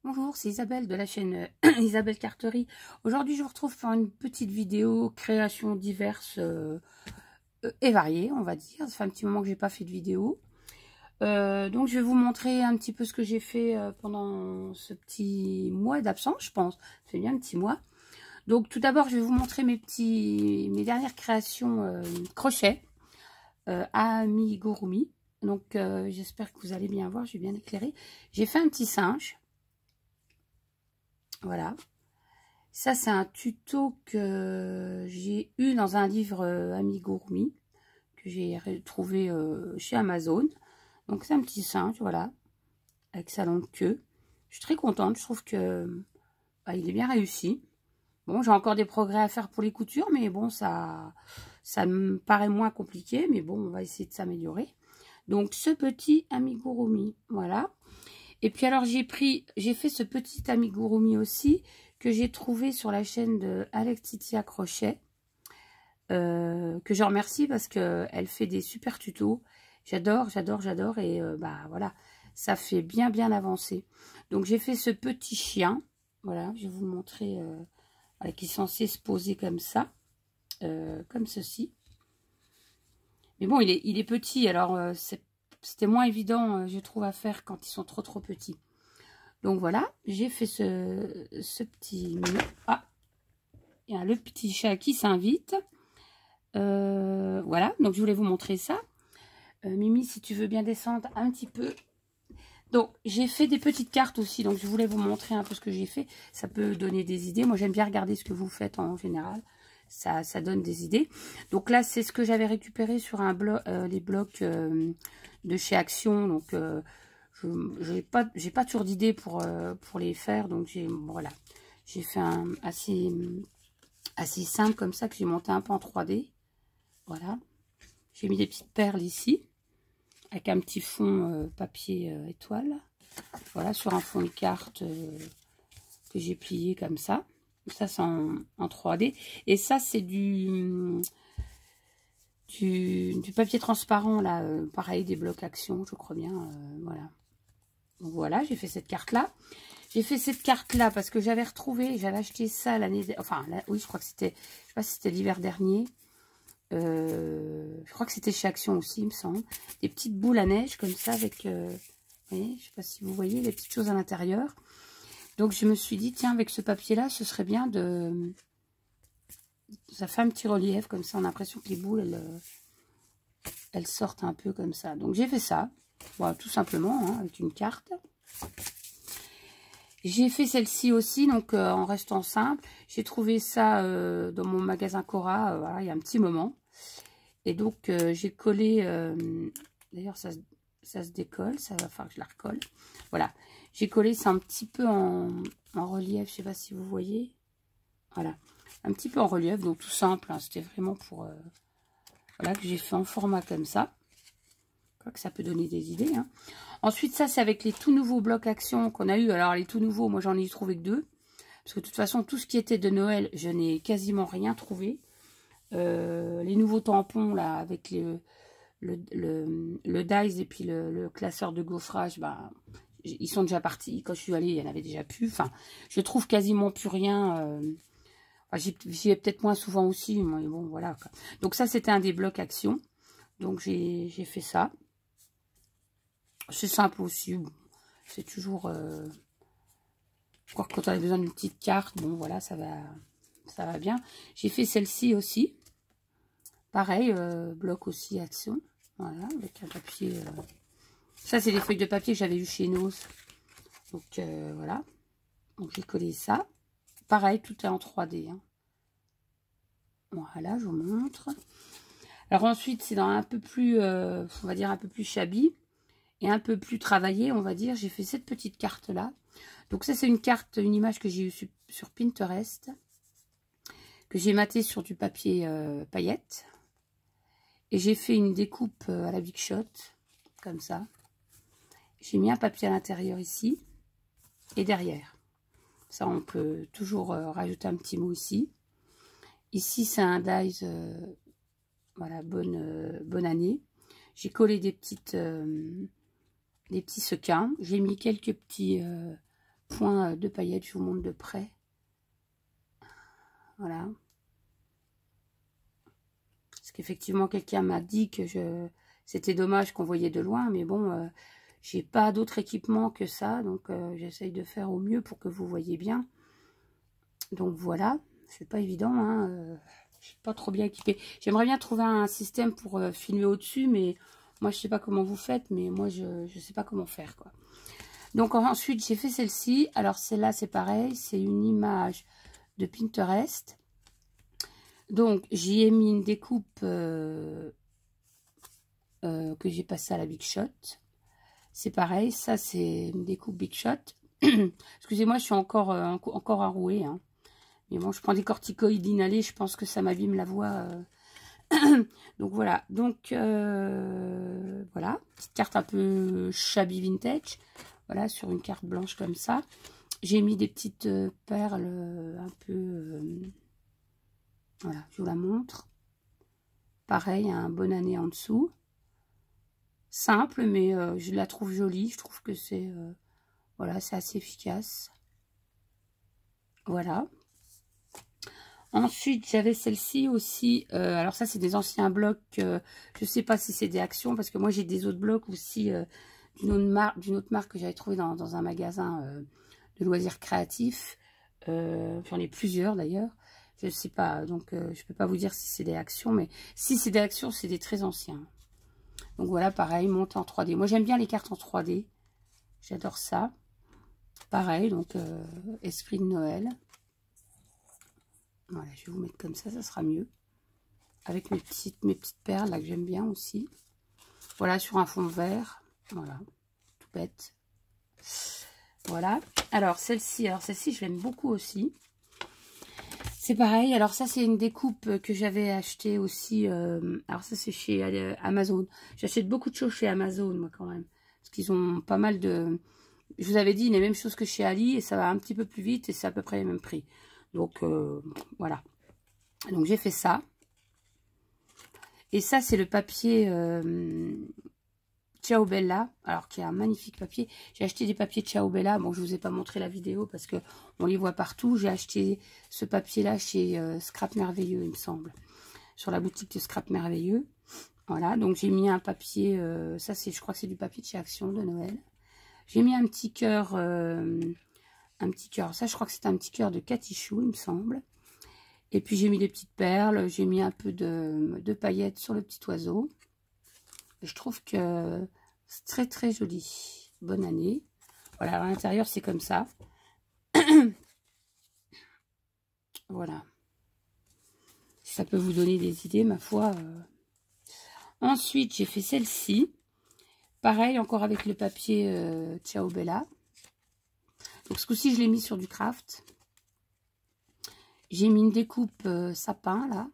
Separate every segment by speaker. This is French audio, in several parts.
Speaker 1: Bonjour, c'est Isabelle de la chaîne Isabelle Carterie. Aujourd'hui, je vous retrouve pour une petite vidéo créations diverses et variées, on va dire. Ça fait un petit moment que j'ai pas fait de vidéo. Donc, je vais vous montrer un petit peu ce que j'ai fait pendant ce petit mois d'absence, je pense. Ça fait bien un petit mois. Donc, tout d'abord, je vais vous montrer mes dernières créations crochet amigurumi. Donc, j'espère que vous allez bien voir, je vais bien éclairer. J'ai fait un petit singe. Voilà, ça c'est un tuto que j'ai eu dans un livre amigurumi que j'ai retrouvé chez Amazon. Donc c'est un petit singe, voilà, avec sa longue queue. Je suis très contente, je trouve que il est bien réussi. Bon, j'ai encore des progrès à faire pour les coutures, mais bon, ça me paraît moins compliqué, mais bon, on va essayer de s'améliorer. Donc ce petit amigurumi, voilà. Et puis alors j'ai fait ce petit amigurumi aussi que j'ai trouvé sur la chaîne de Alextitia Crochet, que je remercie parce que elle fait des super tutos. J'adore et voilà, ça fait bien avancer. Donc j'ai fait ce petit chien, voilà, je vais vous le montrer, qui est censé se poser comme ça, comme ceci. Mais bon, il est petit, alors c'était moins évident, je trouve, à faire quand ils sont trop petits. Donc voilà, j'ai fait ce petit... Ah, il y a le petit chat qui s'invite. Voilà, donc je voulais vous montrer ça. Mimi, si tu veux bien descendre un petit peu. Donc, j'ai fait des petites cartes aussi, donc je voulais vous montrer un peu ce que j'ai fait. Ça peut donner des idées. Moi, j'aime bien regarder ce que vous faites en général. Ça donne des idées. Donc là, c'est ce que j'avais récupéré sur un blog, les blocs de chez Action. Donc, j'ai pas toujours d'idées pour les faire. Donc, voilà. J'ai fait un assez simple comme ça, que j'ai monté un peu en 3D. Voilà. J'ai mis des petites perles ici, avec un petit fond papier étoile. Voilà, sur un fond de carte que j'ai plié comme ça. Ça, c'est en 3D. Et ça, c'est du papier transparent, là. Pareil, des blocs Action, je crois bien. Voilà. Donc, voilà, j'ai fait cette carte-là. J'ai fait cette carte-là parce que j'avais retrouvé, j'avais acheté ça l'année... Enfin, là, oui, je crois que c'était... Je sais pas si c'était l'hiver dernier. Je crois que c'était chez Action aussi, il me semble. Des petites boules à neige comme ça avec... vous voyez, je sais pas si vous voyez les petites choses à l'intérieur. Donc, je me suis dit, tiens, avec ce papier-là, ce serait bien de... Ça fait un petit relief comme ça. On a l'impression que les boules, elles sortent un peu comme ça. Donc, j'ai fait ça. Voilà, tout simplement, hein, avec une carte. J'ai fait celle-ci aussi, donc en restant simple. J'ai trouvé ça dans mon magasin Cora, voilà, il y a un petit moment. Et donc, j'ai collé... D'ailleurs, ça se décolle, ça va falloir que je la recolle. Voilà, j'ai collé ça un petit peu en relief, je sais pas si vous voyez. Voilà, un petit peu en relief, donc tout simple, hein, c'était vraiment pour... voilà, que j'ai fait en format comme ça. Je crois que ça peut donner des idées, hein. Ensuite, ça, c'est avec les tout nouveaux blocs Action qu'on a eu. Alors, les tout nouveaux, moi, j'en ai trouvé que 2. Parce que de toute façon, tout ce qui était de Noël, je n'ai quasiment rien trouvé. Les nouveaux tampons, là, avec le dies et puis le classeur de gaufrage, bah, ils sont déjà partis. Quand je suis allée, il y en avait déjà plus. Enfin, je trouve quasiment plus rien. J'y vais peut-être moins souvent aussi, mais bon, voilà, quoi. Donc ça, c'était un des blocs Action. Donc, j'ai fait ça. C'est simple aussi. C'est toujours... quand on a besoin d'une petite carte, bon, voilà, ça va bien. J'ai fait celle-ci aussi. Pareil, bloc aussi Action. Voilà, avec un papier... Ça, c'est des feuilles de papier que j'avais eu chez Nos. Donc, voilà. Donc, j'ai collé ça. Pareil, tout est en 3D. Hein. Voilà, je vous montre. Alors, ensuite, c'est dans un peu plus... on va dire un peu plus shabby. Et un peu plus travaillé, on va dire. J'ai fait cette petite carte-là. Donc, ça, c'est une image que j'ai eue sur Pinterest. Que j'ai maté sur du papier paillettes. Et j'ai fait une découpe à la Big Shot. Comme ça. J'ai mis un papier à l'intérieur ici et derrière. Ça, on peut toujours rajouter un petit mot ici. Ici, c'est un dies, voilà, bonne année. J'ai collé des petits sequins. J'ai mis quelques petits point de paillettes, je vous montre de près. Voilà. Parce qu'effectivement, quelqu'un m'a dit que c'était dommage qu'on voyait de loin, mais bon, j'ai pas d'autre équipement que ça, donc j'essaye de faire au mieux pour que vous voyez bien. Donc voilà, c'est pas évident, hein, je suis pas trop bien équipée. J'aimerais bien trouver un système pour filmer au-dessus, mais moi je sais pas comment vous faites, mais moi je sais pas comment faire, quoi. Donc ensuite j'ai fait celle-ci. Alors celle-là c'est pareil, c'est une image de Pinterest. Donc j'y ai mis une découpe que j'ai passée à la Big Shot. C'est pareil, ça c'est une découpe Big Shot. Excusez-moi, je suis encore enrouée, hein. Mais bon, je prends des corticoïdes inhalés, je pense que ça m'abîme la voix. Donc voilà, voilà, petite carte un peu shabby vintage. Voilà, sur une carte blanche comme ça. J'ai mis des petites perles un peu... voilà, je vous la montre. Pareil, un bonne année en dessous. Simple, mais je la trouve jolie. Je trouve que c'est... voilà, c'est assez efficace. Voilà. Ensuite, j'avais celle-ci aussi. Alors ça, c'est des anciens blocs. Je ne sais pas si c'est des actions, parce que moi, j'ai des autres blocs aussi d'une autre marque que j'avais trouvé dans un magasin de loisirs créatifs. J'en ai plusieurs d'ailleurs. Je ne sais pas, donc je ne peux pas vous dire si c'est des actions, mais si c'est des actions, c'est des très anciens. Donc voilà, pareil, monté en 3D. Moi, j'aime bien les cartes en 3D. J'adore ça. Pareil, donc esprit de Noël. Voilà, je vais vous mettre comme ça sera mieux. Avec mes petites perles là que j'aime bien aussi. Voilà, sur un fond vert. Voilà, tout bête. Voilà. Alors celle-ci, je l'aime beaucoup aussi. C'est pareil. Alors ça, c'est une découpe que j'avais acheté aussi. Alors ça, c'est chez Amazon. J'achète beaucoup de choses chez Amazon, moi, quand même. Parce qu'ils ont pas mal de... Je vous avais dit, les mêmes choses que chez Ali. Et ça va un petit peu plus vite. Et c'est à peu près les mêmes prix. Donc, voilà. Donc, j'ai fait ça. Et ça, c'est le papier Ciao Bella. Alors, qui est un magnifique papier. J'ai acheté des papiers Ciao Bella. Bon, je vous ai pas montré la vidéo parce que on les voit partout. J'ai acheté ce papier-là chez Scrap Merveilleux, il me semble. Sur la boutique de Scrap Merveilleux. Voilà. Donc, j'ai mis un papier. Ça, je crois que c'est du papier de chez Action de Noël. J'ai mis un petit cœur. Un petit cœur. Ça, je crois que c'est un petit cœur de Catichou, il me semble. Et puis, j'ai mis des petites perles. J'ai mis un peu de paillettes sur le petit oiseau. Je trouve que c'est très, très joli. Bonne année. Voilà, à l'intérieur, c'est comme ça. Voilà. Ça peut vous donner des idées, ma foi. Ensuite, j'ai fait celle-ci. Pareil, encore avec le papier Ciao Bella. Donc, ce coup-ci, je l'ai mis sur du craft. J'ai mis une découpe sapin, là.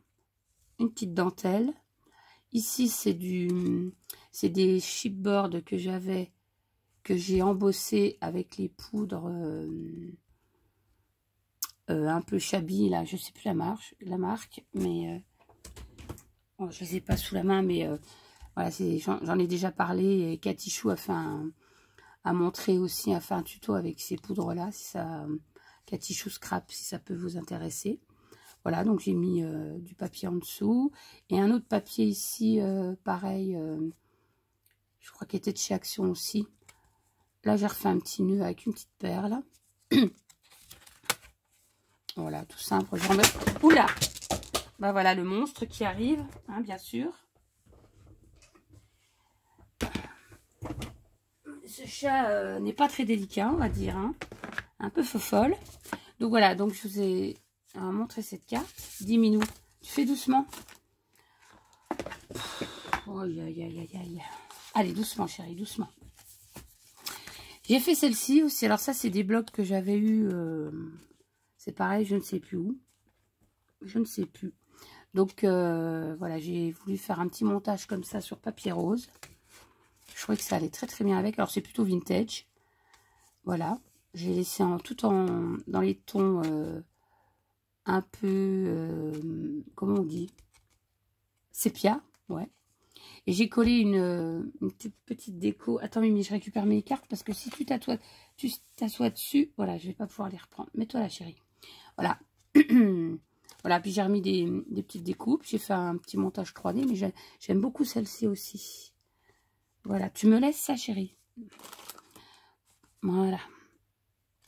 Speaker 1: Une petite dentelle. Ici, c'est des chipboards que j'ai embossé avec les poudres un peu shabby, là. Je sais plus la marque, mais bon, je ne les ai pas sous la main, mais voilà, j'en ai déjà parlé. Et Catichou a montré aussi, a fait un tuto avec ces poudres-là, si ça... Catichou Scrap, si ça peut vous intéresser. Voilà, donc j'ai mis du papier en dessous. Et un autre papier ici, pareil, je crois qu'il était de chez Action aussi. Là, j'ai refait un petit nœud avec une petite perle. Voilà, tout simple. Je remets... Oula! Bah voilà, le monstre qui arrive, hein, bien sûr. Ce chat n'est pas très délicat, on va dire, hein. Un peu fofolle. Donc voilà, donc je vous ai montré cette carte. Dis-Minou, tu fais doucement. Oh, aïe, aïe, aïe, aïe. Allez, doucement, chérie, doucement. J'ai fait celle-ci aussi. Alors ça, c'est des blocs que j'avais eu. C'est pareil, je ne sais plus où. Je ne sais plus. Donc voilà, j'ai voulu faire un petit montage comme ça sur papier rose. Je trouvais que ça allait très très bien avec. Alors c'est plutôt vintage. Voilà. J'ai laissé dans les tons un peu, comment on dit, sépia, ouais. Et j'ai collé une petite déco. Attends, mais je récupère mes cartes parce que si tu tu t'assois dessus. Voilà, je vais pas pouvoir les reprendre. Mets-toi là, chérie. Voilà. Voilà, puis j'ai remis des petites découpes. J'ai fait un petit montage 3D, mais j'aime beaucoup celle-ci aussi. Voilà, tu me laisses ça, chérie. Voilà.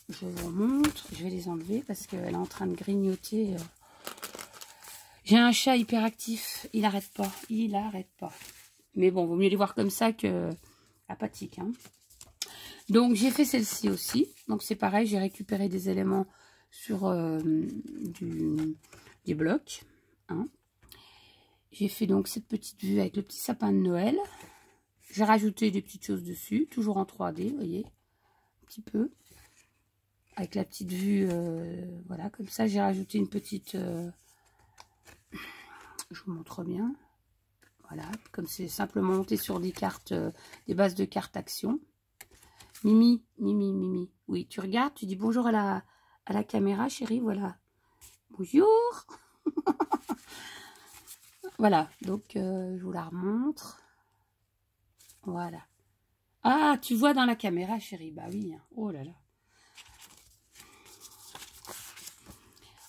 Speaker 1: Je vous montre. Je vais les enlever parce qu'elle est en train de grignoter. J'ai un chat hyperactif. Il n'arrête pas. Il n'arrête pas. Mais bon, vaut mieux les voir comme ça que apathique. Hein. Donc, j'ai fait celle-ci aussi. Donc, c'est pareil. J'ai récupéré des éléments sur des blocs. Hein. J'ai fait donc cette petite vue avec le petit sapin de Noël. J'ai rajouté des petites choses dessus. Toujours en 3D, vous voyez. Un petit peu. Avec la petite vue, voilà, comme ça. J'ai rajouté une petite... je vous montre bien. Voilà, comme c'est simplement monté sur des cartes, des bases de cartes action. Mimi, Mimi, Mimi. Oui, tu regardes, tu dis bonjour à la caméra, chérie, voilà. Bonjour. Voilà, donc je vous la remontre. Voilà. Ah, tu vois dans la caméra, chérie. Bah oui, hein. Oh là là.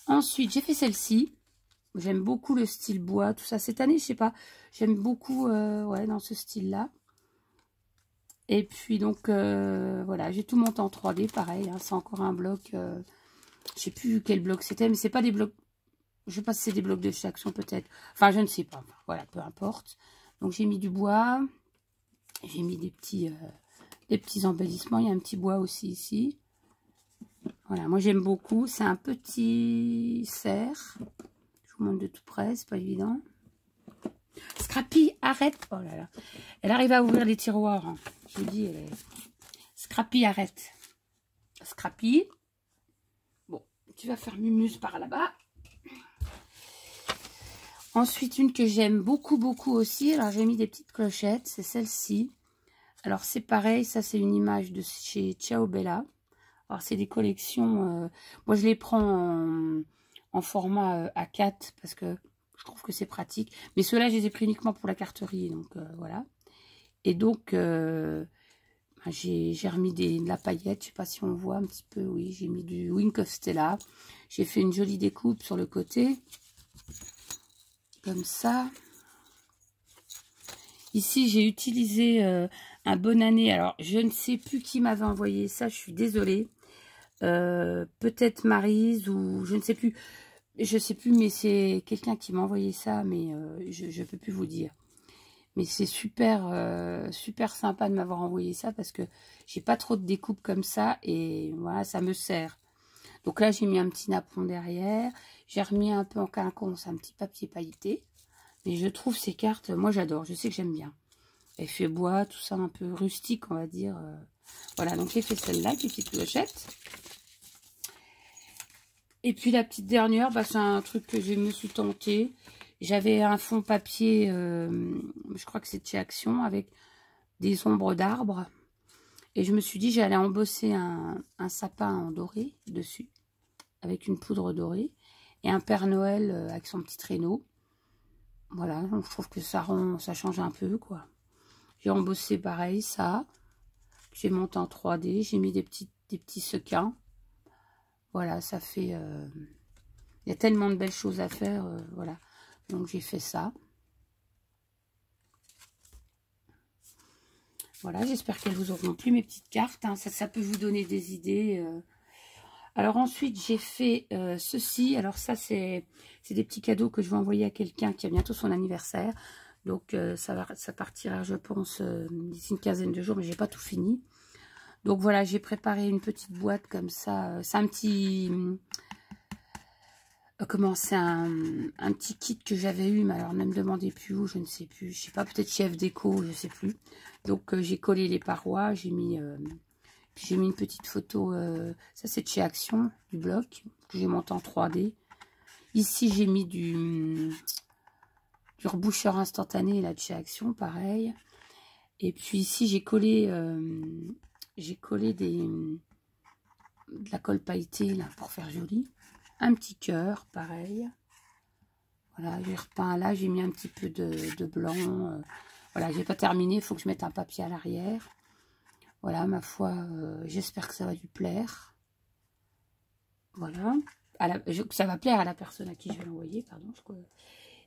Speaker 1: Ensuite, j'ai fait celle-ci. J'aime beaucoup le style bois, tout ça. Cette année, je sais pas, j'aime beaucoup ouais, dans ce style-là. Et puis, donc, voilà, j'ai tout monté en 3D, pareil. Hein, c'est encore un bloc, je sais plus quel bloc c'était, mais c'est pas des blocs, je sais pas si c'est des blocs de chez Action, peut-être. Enfin, je ne sais pas. Voilà, peu importe. Donc, j'ai mis du bois. J'ai mis des petits embellissements. Il y a un petit bois aussi ici. Voilà, moi, j'aime beaucoup. C'est un petit cerf. Je vous montre de tout près, c'est pas évident. Scrappy, arrête. Oh là là. Elle arrive à ouvrir les tiroirs. Hein. Je vous dis, elle est... Scrappy, arrête. Scrappy. Bon, tu vas faire mumuse par là-bas. Ensuite, une que j'aime beaucoup, beaucoup aussi. Alors, j'ai mis des petites clochettes. C'est celle-ci. Alors, c'est pareil. Ça, c'est une image de chez Ciao Bella. Alors, c'est des collections. Moi, je les prends en format A4 parce que je trouve que c'est pratique. Mais ceux-là, je les ai pris uniquement pour la carterie. Donc, voilà. Et donc, j'ai remis de la paillette. Je ne sais pas si on voit un petit peu. Oui, j'ai mis du Wink of Stella. J'ai fait une jolie découpe sur le côté. Comme ça. Ici, j'ai utilisé un bonne année. Alors, je ne sais plus qui m'avait envoyé ça. Je suis désolée. Peut-être Maryse ou je ne sais plus. Je sais plus, mais c'est quelqu'un qui m'a envoyé ça. Mais je ne peux plus vous dire. Mais c'est super, super sympa de m'avoir envoyé ça parce que j'ai pas trop de découpe comme ça. Et voilà, ça me sert. Donc là, j'ai mis un petit napperon derrière. J'ai remis un peu en quinconce un petit papier pailleté. Mais je trouve ces cartes, moi j'adore, je sais que j'aime bien. Effet bois, tout ça un peu rustique, on va dire. Voilà, donc j'ai fait celle-là, qui est petite clochette. Et puis la petite dernière, bah, c'est un truc que je me suis tentée. J'avais un fond papier, je crois que c'est de chez Action, avec des ombres d'arbres. Et je me suis dit, j'allais embosser un sapin en doré dessus, avec une poudre dorée. Et un Père Noël avec son petit traîneau. Voilà, donc je trouve que ça change un peu, quoi. J'ai embossé pareil, ça. J'ai monté en 3D. J'ai mis des petits sequins. Voilà, ça fait... il y a tellement de belles choses à faire, voilà. Donc j'ai fait ça. Voilà, j'espère qu'elles vous auront plu, mes petites cartes. Hein. Ça peut vous donner des idées. Alors ensuite, j'ai fait ceci. Alors ça, c'est des petits cadeaux que je vais envoyer à quelqu'un qui a bientôt son anniversaire. Donc ça partira, je pense, d'ici une quinzaine de jours, mais j'ai pas tout fini. Donc voilà, j'ai préparé une petite boîte comme ça. C'est un petit... comment c'est un petit kit que j'avais eu, mais alors ne me demandez plus où, je ne sais plus. Je sais pas, peut-être chez FDeco, je sais plus. Donc j'ai collé les parois, j'ai mis... puis j'ai mis une petite photo, ça c'est de chez Action, du bloc, que j'ai monté en 3D. Ici j'ai mis du reboucheur instantané, là de chez Action, pareil. Et puis ici j'ai collé de la colle pailletée, là, pour faire joli. Un petit cœur, pareil. Voilà, j'ai repeint là, j'ai mis un petit peu de blanc. Voilà, j'ai pas terminé, il faut que je mette un papier à l'arrière. Voilà, ma foi, j'espère que ça va lui plaire. Voilà. Que ça va plaire à la personne à qui je vais l'envoyer, pardon.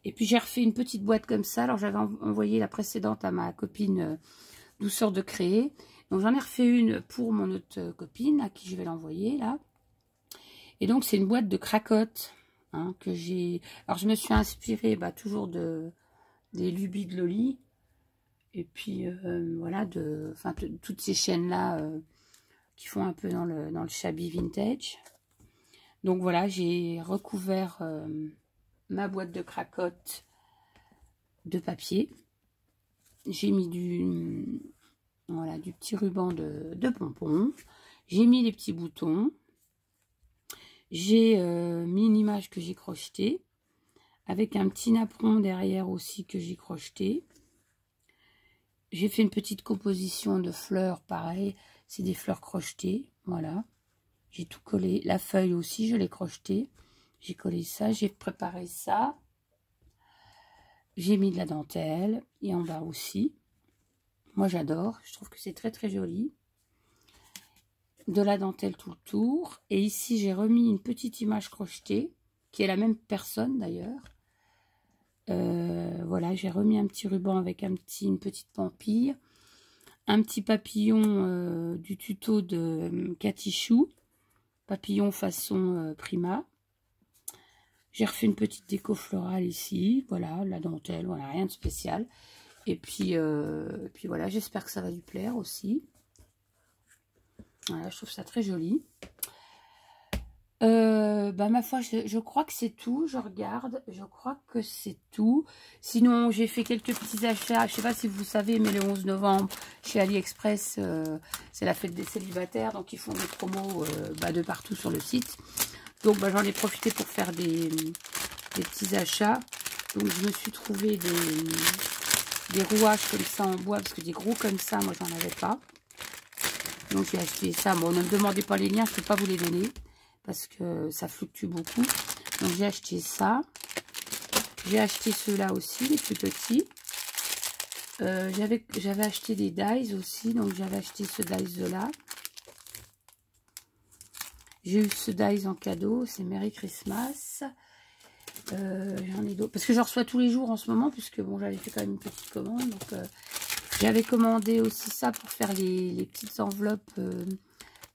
Speaker 1: Et puis j'ai refait une petite boîte comme ça. Alors j'avais envoyé la précédente à ma copine Douceur de créer. Donc j'en ai refait une pour mon autre copine à qui je vais l'envoyer là. Et donc c'est une boîte de cracottes hein, que j'ai... Alors je me suis inspirée toujours des lubies de Loli. Et puis voilà, toutes ces chaînes-là qui font un peu dans le shabby vintage. Donc voilà, j'ai recouvert ma boîte de cracottes de papier. J'ai mis du petit ruban de pompons. J'ai mis les petits boutons. J'ai mis une image que j'ai crochetée. Avec un petit napperon derrière aussi que j'ai crocheté. J'ai fait une petite composition de fleurs, pareil. C'est des fleurs crochetées, voilà. J'ai tout collé. La feuille aussi, je l'ai crochetée. J'ai collé ça, j'ai préparé ça. J'ai mis de la dentelle. Et en bas aussi. Moi, j'adore. Je trouve que c'est très, très joli. De la dentelle tout le tour. Et ici, j'ai remis une petite image crochetée, qui est la même personne d'ailleurs. Voilà, j'ai remis un petit ruban avec une petite pampille. Un petit papillon du tuto de Cathy Chou. Papillon façon Prima. J'ai refait une petite déco florale ici. Voilà, la dentelle, voilà, rien de spécial. Et puis voilà, j'espère que ça va lui plaire aussi. Voilà, je trouve ça très joli. Ma foi, je crois que c'est tout. Je regarde, je crois que c'est tout. Sinon, j'ai fait quelques petits achats. Je sais pas si vous savez, mais le 11 novembre, chez AliExpress, c'est la fête des célibataires. Donc, ils font des promos de partout sur le site. Donc, j'en ai profité pour faire des petits achats. Donc, je me suis trouvé des rouages comme ça en bois. Parce que des gros comme ça, moi, j'en avais pas. Donc, j'ai acheté ça. Bon, ne me demandez pas les liens, je ne peux pas vous les donner. Parce que ça fluctue beaucoup. Donc j'ai acheté ça. J'ai acheté ceux-là aussi, les plus petits. J'avais acheté des dies aussi. Donc j'avais acheté ce dies-là. J'ai eu ce dies en cadeau. C'est Merry Christmas. J'en ai d'autres. Parce que je reçois tous les jours en ce moment. Puisque bon, j'avais fait quand même une petite commande. Donc j'avais commandé aussi ça pour faire les petites enveloppes.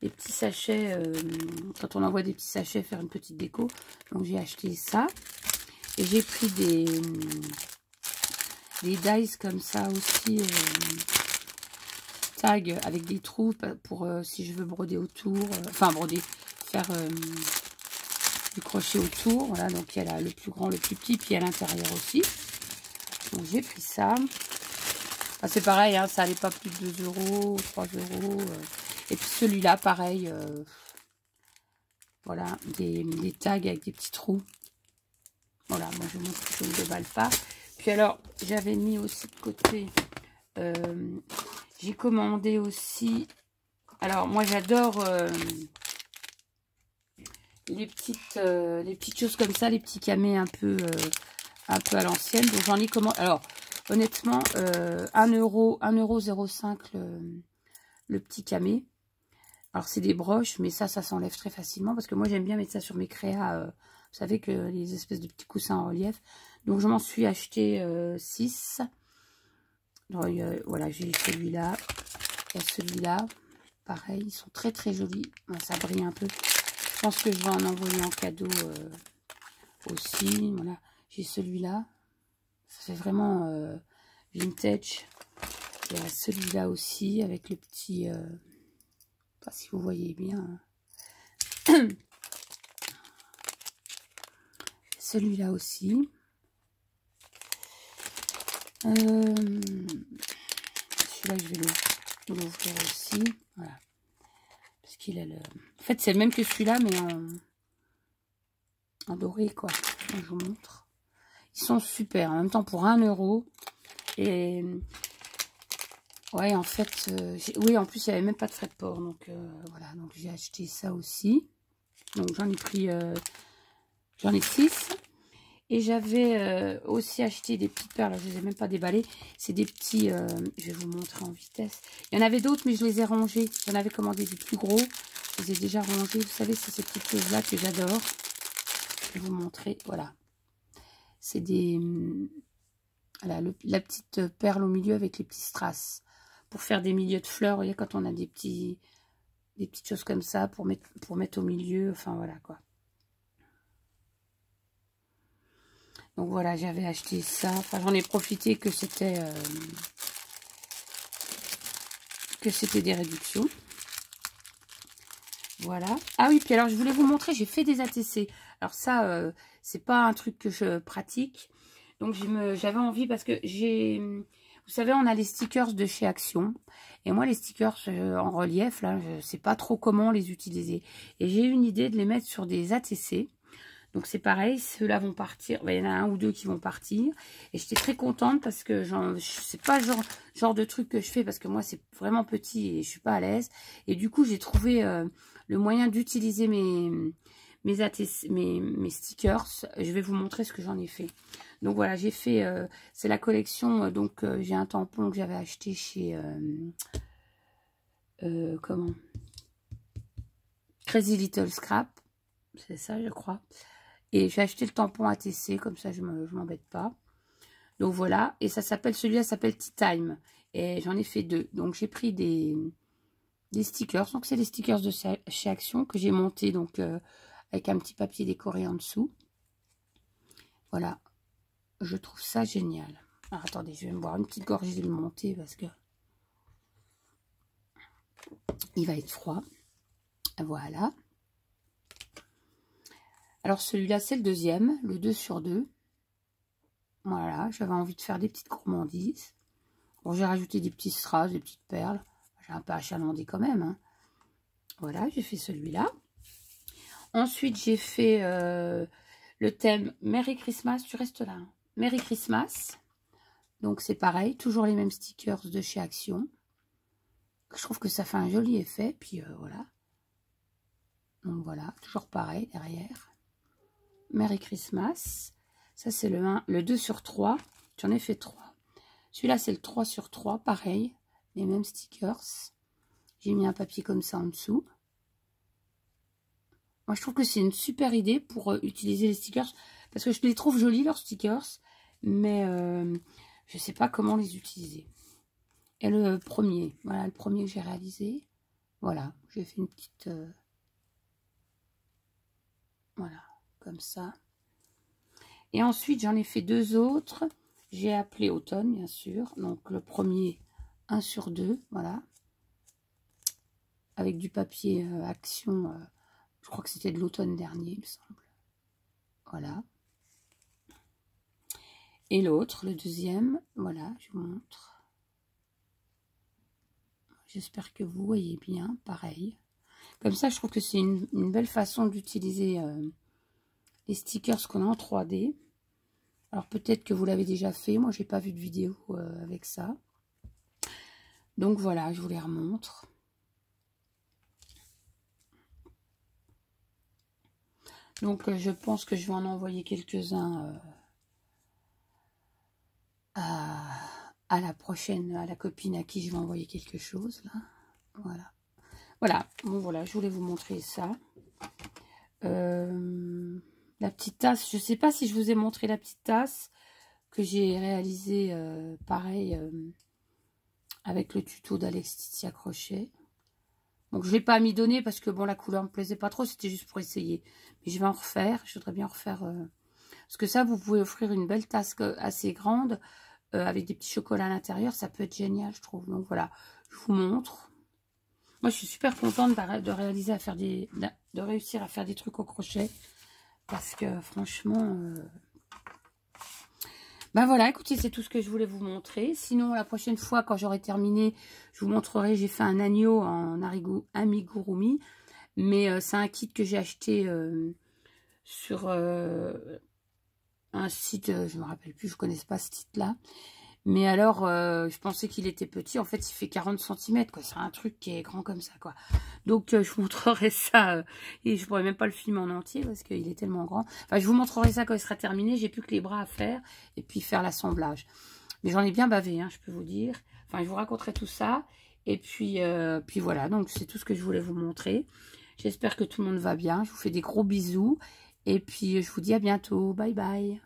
Speaker 1: Les petits sachets, quand on envoie des petits sachets, faire une petite déco. Donc j'ai acheté ça. Et j'ai pris des dies comme ça aussi. Tag avec des trous pour si je veux broder autour. Faire du crochet autour. Voilà, donc il y a le plus grand, le plus petit, puis à l'intérieur aussi. Donc j'ai pris ça. Enfin, c'est pareil, hein, ça n'allait pas plus de 2 €, 3 €. Et puis celui-là, pareil, voilà, des tags avec des petits trous. Voilà, moi je montre que je ne déballe pas. Puis alors, j'avais mis aussi de côté, j'ai commandé aussi, alors moi j'adore les petites choses comme ça, les petits camés un peu à l'ancienne. Donc j'en ai commandé, alors honnêtement, 1,05 € le petit camé. Alors, c'est des broches, mais ça s'enlève très facilement. Parce que moi, j'aime bien mettre ça sur mes créas. Vous savez que les espèces de petits coussins en relief. Donc, je m'en suis acheté 6. Voilà, j'ai celui-là. Il y a celui-là. Pareil, ils sont très, très jolis. Ça brille un peu. Je pense que je vais en envoyer en cadeau aussi. Voilà, j'ai celui-là. Ça fait vraiment vintage. Il y a celui-là aussi, avec le petit... pas si vous voyez bien. Celui-là aussi. Celui-là, je vais l'ouvrir aussi. Voilà. Parce qu'il a le... En fait, c'est le même que celui-là, mais en doré, quoi. Je vous montre. Ils sont super. En même temps, pour 1 €. Et... ouais, en fait... oui, en plus, il n'y avait même pas de frais de port. Donc, voilà. Donc, j'ai acheté ça aussi. Donc, j'en ai pris... j'en ai 6. Et j'avais aussi acheté des petites perles, je ne les ai même pas déballées. C'est des petits, je vais vous montrer en vitesse. Il y en avait d'autres, mais je les ai rangés. J'en avais commandé des plus gros. Je les ai déjà rangés. Vous savez, c'est ces petites choses-là que j'adore. Je vais vous montrer, voilà. C'est des... Voilà, la petite perle au milieu avec les petits strass. Pour faire des milieux de fleurs, vous voyez, quand on a des petites choses comme ça, pour mettre au milieu, enfin voilà quoi. Donc voilà, j'avais acheté ça. Enfin, j'en ai profité que c'était des réductions. Voilà. Ah oui, puis alors je voulais vous montrer, j'ai fait des ATC. Alors ça, c'est pas un truc que je pratique. Donc j'avais envie parce que vous savez, on a les stickers de chez Action. Et moi, les stickers en relief, là, je sais pas trop comment les utiliser. Et j'ai eu une idée de les mettre sur des ATC. Donc c'est pareil, ceux-là vont partir. Il y en a un ou deux qui vont partir. Et j'étais très contente parce que c'est pas le genre de truc que je fais parce que moi c'est vraiment petit et je suis pas à l'aise. Et du coup j'ai trouvé le moyen d'utiliser mes stickers. Je vais vous montrer ce que j'en ai fait. Donc voilà, j'ai fait, c'est la collection, donc j'ai un tampon que j'avais acheté chez, comment, Crazy Little Scrap. C'est ça je crois. Et j'ai acheté le tampon ATC, comme ça je m'embête pas. Donc voilà, et celui-là s'appelle Tea Time. Et j'en ai fait 2. Donc j'ai pris des stickers. Donc c'est les stickers de chez Action que j'ai monté donc avec un petit papier décoré en dessous. Voilà, je trouve ça génial. Alors attendez, je vais me boire une petite gorgée de le monter parce que il va être froid. Voilà. Alors celui-là c'est le deuxième, le 2 sur 2. Voilà, j'avais envie de faire des petites gourmandises. Bon, j'ai rajouté des petits strass, des petites perles. J'ai un peu achalandé quand même. Hein. Voilà, j'ai fait celui-là. Ensuite, j'ai fait le thème Merry Christmas. Tu restes là. Hein. Merry Christmas. Donc, c'est pareil. Toujours les mêmes stickers de chez Action. Je trouve que ça fait un joli effet. Puis, voilà. Donc, voilà. Toujours pareil derrière. Merry Christmas. Ça, c'est le 2 sur 3. J'en ai fait 3. Celui-là, c'est le 3 sur 3. Pareil. Les mêmes stickers. J'ai mis un papier comme ça en dessous. Moi, je trouve que c'est une super idée pour utiliser les stickers. Parce que je les trouve jolis, leurs stickers. Mais je ne sais pas comment les utiliser. Et le premier. Voilà, le premier que j'ai réalisé. Voilà, j'ai fait une petite... voilà, comme ça. Et ensuite, j'en ai fait 2 autres. J'ai appelé automne, bien sûr. Donc, le premier, 1 sur 2. Voilà. Avec du papier Action... je crois que c'était de l'automne dernier, il me semble. Voilà. Et l'autre, le deuxième, voilà, je vous montre. J'espère que vous voyez bien, pareil. Comme ça, je trouve que c'est une belle façon d'utiliser les stickers qu'on a en 3D. Alors peut-être que vous l'avez déjà fait, moi j'ai pas vu de vidéo avec ça. Donc voilà, je vous les remontre. Donc je pense que je vais en envoyer quelques-uns à la prochaine, à la copine à qui je vais envoyer quelque chose là. Voilà. Voilà, bon voilà, je voulais vous montrer ça. La petite tasse, je sais pas si je vous ai montré la petite tasse que j'ai réalisée pareil avec le tuto d'Alex Titia Crochet. Donc je ne l'ai pas mis donné parce que bon la couleur me plaisait pas trop, c'était juste pour essayer. Mais je vais en refaire, je voudrais bien en refaire. Parce que ça, vous pouvez offrir une belle tasse assez grande avec des petits chocolats à l'intérieur, ça peut être génial je trouve. Donc voilà, je vous montre. Moi, je suis super contente de réussir à faire des trucs au crochet. Parce que, franchement... ben voilà, écoutez, c'est tout ce que je voulais vous montrer. Sinon, la prochaine fois, quand j'aurai terminé, je vous montrerai, j'ai fait un agneau en amigurumi. Mais c'est un kit que j'ai acheté sur un site, je ne me rappelle plus, je ne connais pas ce site-là. Mais alors, je pensais qu'il était petit. En fait, il fait 40 cm, quoi. C'est un truc qui est grand comme ça, quoi. Donc, je vous montrerai ça. Et je pourrais même pas le filmer en entier parce qu'il est tellement grand. Enfin, je vous montrerai ça quand il sera terminé. J'ai plus que les bras à faire et puis faire l'assemblage. Mais j'en ai bien bavé, hein, je peux vous dire. Enfin, je vous raconterai tout ça. Et puis voilà. Donc, c'est tout ce que je voulais vous montrer. J'espère que tout le monde va bien. Je vous fais des gros bisous. Et puis, je vous dis à bientôt. Bye bye.